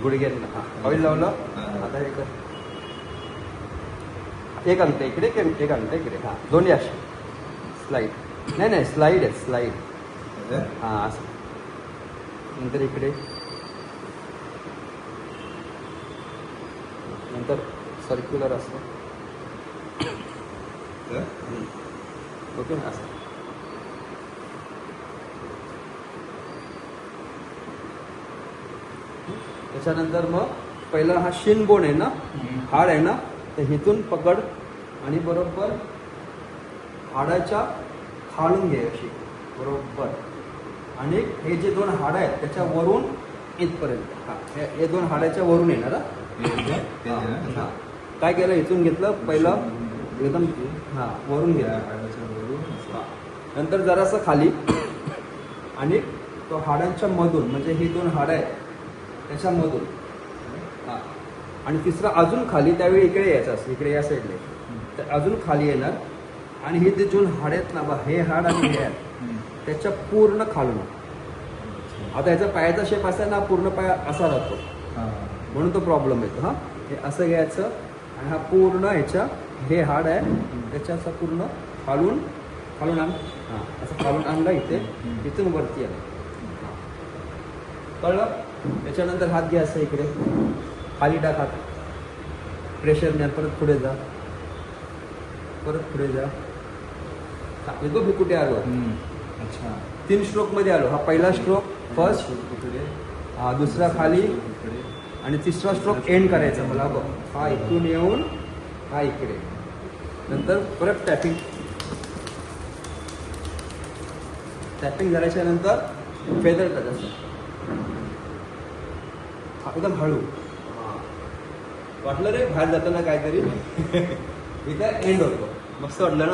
गुडघ्यांना. हा ऑइल लावलं. आता हे कर. एक अंगठा इकडे एक अंगठा इकडे. हा दोन्ही असे स्लाईड. नाही स्लाईड आहे स्लाईड. हा असं. नंतर इकडे. नंतर सर्क्युलर असं. ओके ना असं. त्याच्यानंतर मग पहिला हा शिन बोन आहे ना, हाड आहे ना, तर हिथून पकड आणि बरोबर हाडाच्या खालून घे अशी बरोबर. आणि हे जे दोन हाड आहेत त्याच्या वरून इथपर्यंत. हा हे दोन हाडाच्या वरून येणार. हा काय केलं, इथून घेतलं पहिलं एकदम. हा वरून घ्या. नंतर जरासं खाली आणि तो हाडांच्या मधून, म्हणजे ही दोन हाड आहेत त्याच्यामधून. हा आणि तिसरा अजून खाली, त्यावेळी इकडे यायचं असतं, इकडे या साईडने. तर अजून खाली येणार. आणि हे जे दोन हाड आहेत ना, हे हाड आणि हे हाड त्याच्या पूर्ण खालून. आता याचा पायाचा शेप असा ना, पूर्ण पाय असा राहतो म्हणून तो प्रॉब्लेम येतो. हा हे असं घ्यायचं आणि हा पूर्ण ह्याच्या, हे हाड आहे त्याच्या असं पूर्ण खालून खालून आण. हां असं खालून आणलं इथे, इथून वरती आलं. कळलं. त्याच्यानंतर हात घ्या असं इकडे खाली टाक हात. प्रेशर द्या. परत पुढे जा, परत पुढे जा. येतो मी कुठे आलो. अच्छा 3 स्ट्रोकमध्ये आलो. हा पहिला स्ट्रोक फर्स्ट, हा दुसरा खाली आणि तिसरा स्ट्रोक एंड करायचा मला. बघ हा इथून येऊन हा इकडे. नंतर परत टॅपिंग. टॅपिंग झाल्याच्या नंतर फेदर टच असं. हा एकदम हळू. वाटलं रे बाहेर जाताना काहीतरी. इथं एंड होतो. मस्त वाटलं ना.